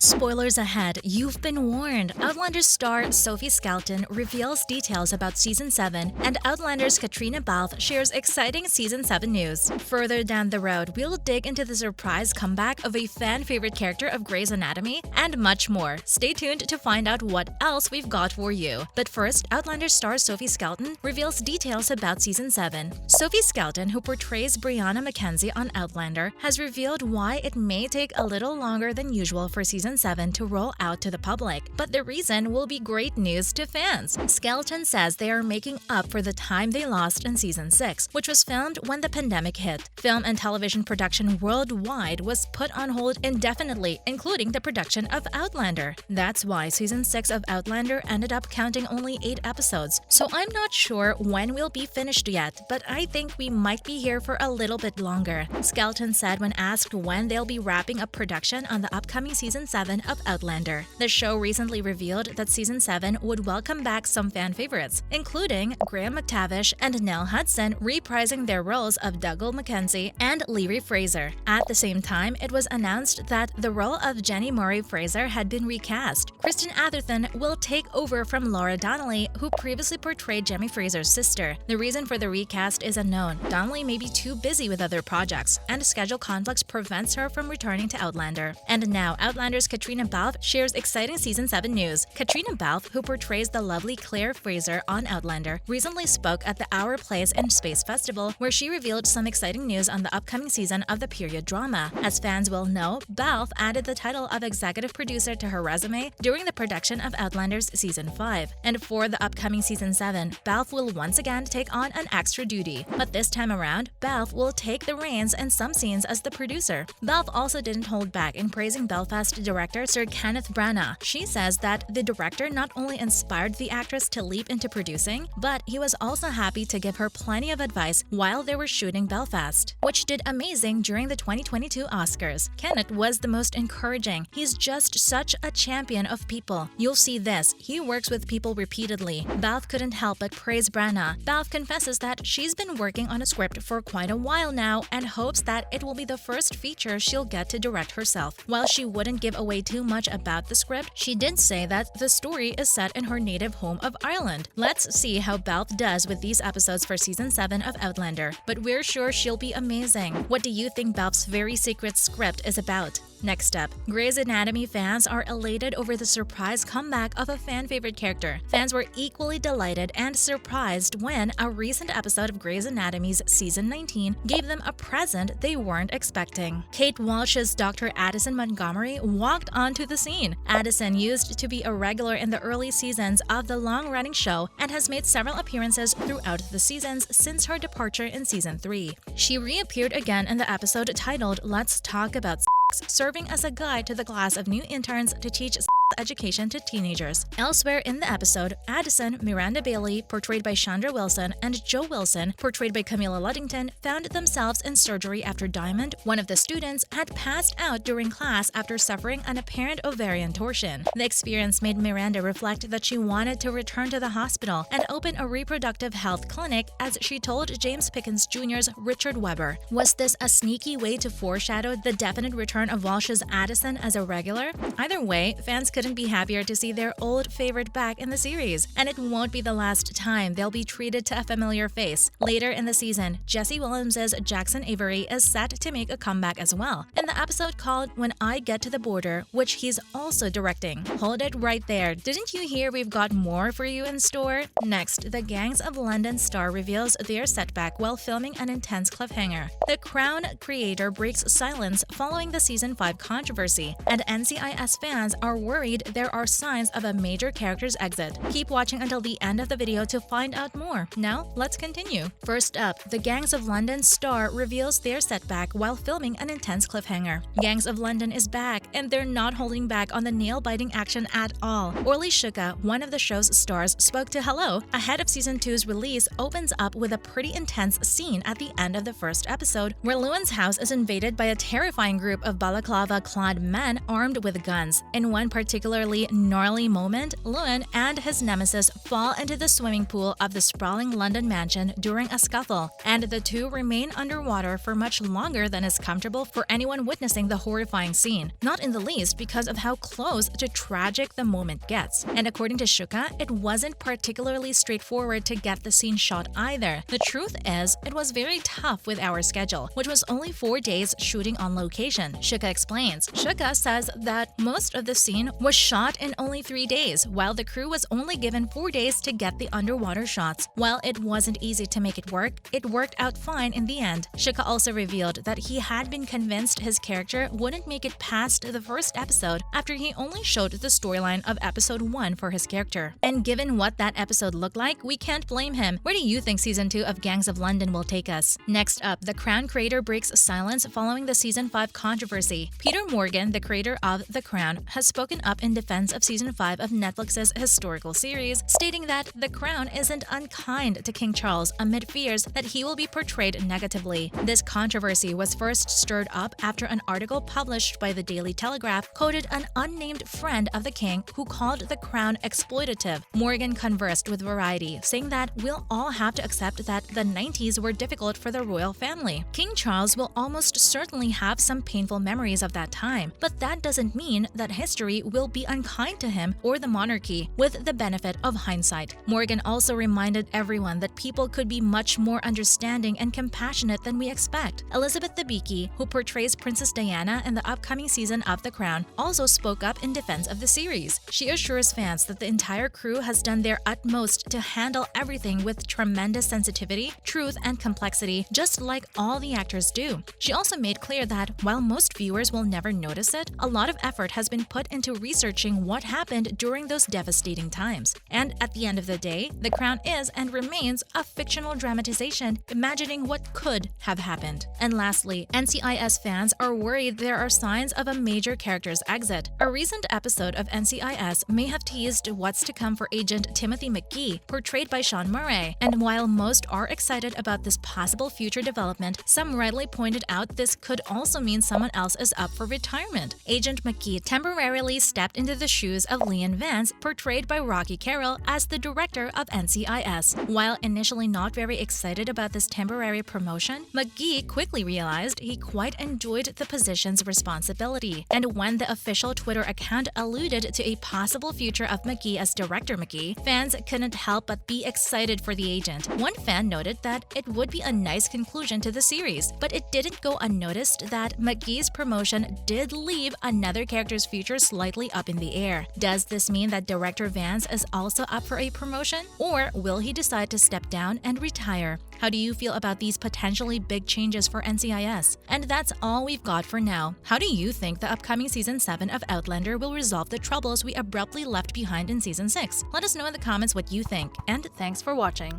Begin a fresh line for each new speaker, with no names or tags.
Spoilers ahead, you've been warned. Outlander star Sophie Skelton reveals details about Season 7, and Outlander's Caitríona Balfe shares exciting Season 7 news. Further down the road, we'll dig into the surprise comeback of a fan-favorite character of Grey's Anatomy, and much more. Stay tuned to find out what else we've got for you. But first, Outlander star Sophie Skelton reveals details about Season 7. Sophie Skelton, who portrays Brianna Mackenzie on Outlander, has revealed why it may take a little longer than usual for Season 7 to roll out to the public, but the reason will be great news to fans. Skelton says they are making up for the time they lost in Season 6, which was filmed when the pandemic hit. Film and television production worldwide was put on hold indefinitely, including the production of Outlander. That's why Season 6 of Outlander ended up counting only 8 episodes. So I'm not sure when we'll be finished yet, but I think we might be here for a little bit longer. Skelton said when asked when they'll be wrapping up production on the upcoming Season 7 of Outlander. The show recently revealed that Season 7 would welcome back some fan favorites, including Graham McTavish and Nell Hudson reprising their roles of Dougal Mackenzie and Leary Fraser. At the same time, it was announced that the role of Jenny Murray Fraser had been recast. Kristen Atherton will take over from Laura Donnelly, who previously portrayed Jemmy Fraser's sister. The reason for the recast is unknown. Donnelly may be too busy with other projects, and schedule conflicts prevents her from returning to Outlander. And now, Outlander's Caitríona Balfe shares exciting Season 7 news. Caitríona Balfe, who portrays the lovely Claire Fraser on Outlander, recently spoke at the Our Place in Space Festival, where she revealed some exciting news on the upcoming season of the period drama. As fans will know, Balfe added the title of executive producer to her resume during the production of Outlander's Season 5. And for the upcoming Season 7, Balfe will once again take on an extra duty. But this time around, Balfe will take the reins in some scenes as the producer. Balfe also didn't hold back in praising Belfast director Sir Kenneth Branagh. She says that the director not only inspired the actress to leap into producing, but he was also happy to give her plenty of advice while they were shooting Belfast, which did amazing during the 2022 Oscars. Kenneth was the most encouraging. He's just such a champion of people. You'll see this. He works with people repeatedly. Balfe couldn't help but praise Branagh. Balfe confesses that she's been working on a script for quite a while now and hopes that it will be the first feature she'll get to direct herself. While she wouldn't give away too much about the script, she did say that the story is set in her native home of Ireland. Let's see how Balfe does with these episodes for Season 7 of Outlander, but we're sure she'll be amazing. What do you think Balfe's very secret script is about? Next up, Grey's Anatomy fans are elated over the surprise comeback of a fan-favorite character. Fans were equally delighted and surprised when a recent episode of Grey's Anatomy's Season 19 gave them a present they weren't expecting. Kate Walsh's Dr. Addison Montgomery walked onto the scene. Addison used to be a regular in the early seasons of the long-running show and has made several appearances throughout the seasons since her departure in Season 3. She reappeared again in the episode titled Let's Talk About serving as a guide to the class of new interns to teach education to teenagers. Elsewhere in the episode, Addison, Miranda Bailey, portrayed by Chandra Wilson, and Joe Wilson, portrayed by Camilla Luddington, found themselves in surgery after Diamond, one of the students, had passed out during class after suffering an apparent ovarian torsion. The experience made Miranda reflect that she wanted to return to the hospital and open a reproductive health clinic, as she told James Pickens Jr.'s Richard Webber. Was this a sneaky way to foreshadow the definite return of Walsh's Addison as a regular? Either way, fans couldn't be happier to see their old favorite back in the series, and it won't be the last time they'll be treated to a familiar face. Later in the season, Jesse Williams' Jackson Avery is set to make a comeback as well, in the episode called When I Get to the Border, which he's also directing. Hold it right there. Didn't you hear we've got more for you in store? Next, the Gangs of London star reveals their setback while filming an intense cliffhanger. The Crown creator breaks silence following the Season 5 controversy, and NCIS fans are worried there are signs of a major character's exit. Keep watching until the end of the video to find out more. Now, let's continue. First up, the Gangs of London star reveals their setback while filming an intense cliffhanger. Gangs of London is back, and they're not holding back on the nail-biting action at all. Orly Shuka, one of the show's stars, spoke to Hello ahead of Season 2's release, opens up with a pretty intense scene at the end of the first episode, where Lewin's house is invaded by a terrifying group of balaclava-clad men armed with guns. In one particular particularly gnarly moment, Llewyn and his nemesis fall into the swimming pool of the sprawling London mansion during a scuffle, and the two remain underwater for much longer than is comfortable for anyone witnessing the horrifying scene, not in the least because of how close to tragic the moment gets. And according to Shuka, it wasn't particularly straightforward to get the scene shot either. The truth is, it was very tough with our schedule, which was only 4 days shooting on location, Shuka explains. Shuka says that most of the scene was shot in only 3 days, while the crew was only given 4 days to get the underwater shots. While it wasn't easy to make it worked out fine in the end. Shuka also revealed that he had been convinced his character wouldn't make it past the first episode after he only showed the storyline of episode 1 for his character. And given what that episode looked like, we can't blame him. Where do you think season 2 of Gangs of London will take us? Next up, The Crown creator breaks silence following the season 5 controversy. Peter Morgan, the creator of The Crown, has spoken up in defense of season 5 of Netflix's historical series, stating that The Crown isn't unkind to King Charles amid fears that he will be portrayed negatively. This controversy was first stirred up after an article published by the Daily Telegraph quoted an unnamed friend of the king who called The Crown exploitative. Morgan conversed with Variety, saying that we'll all have to accept that the 90s were difficult for the royal family. King Charles will almost certainly have some painful memories of that time, but that doesn't mean that history will be unkind to him or the monarchy, with the benefit of hindsight. Morgan also reminded everyone that people could be much more understanding and compassionate than we expect. Elizabeth Debicki, who portrays Princess Diana in the upcoming season of The Crown, also spoke up in defense of the series. She assures fans that the entire crew has done their utmost to handle everything with tremendous sensitivity, truth, and complexity, just like all the actors do. She also made clear that while most viewers will never notice it, a lot of effort has been put into researching what happened during those devastating times. And at the end of the day, The Crown is and remains a fictional dramatization imagining what could have happened. And lastly, NCIS fans are worried there are signs of a major character's exit. A recent episode of NCIS may have teased what's to come for Agent Timothy McGee, portrayed by Sean Murray. And while most are excited about this possible future development, some rightly pointed out this could also mean someone else is up for retirement. Agent McGee temporarily stepped into the shoes of Leon Vance, portrayed by Rocky Carroll, as the director of NCIS. While initially not very excited about this temporary promotion, McGee quickly realized he quite enjoyed the position's responsibility. And when the official Twitter account alluded to a possible future of McGee as Director McGee, fans couldn't help but be excited for the agent. One fan noted that it would be a nice conclusion to the series, but it didn't go unnoticed that McGee's promotion did leave another character's future slightly up in the air. Does this mean that Director Vance is also up for a promotion? Or will he decide to step down and retire? How do you feel about these potentially big changes for NCIS? And that's all we've got for now. How do you think the upcoming Season 7 of Outlander will resolve the troubles we abruptly left behind in Season 6? Let us know in the comments what you think, and thanks for watching.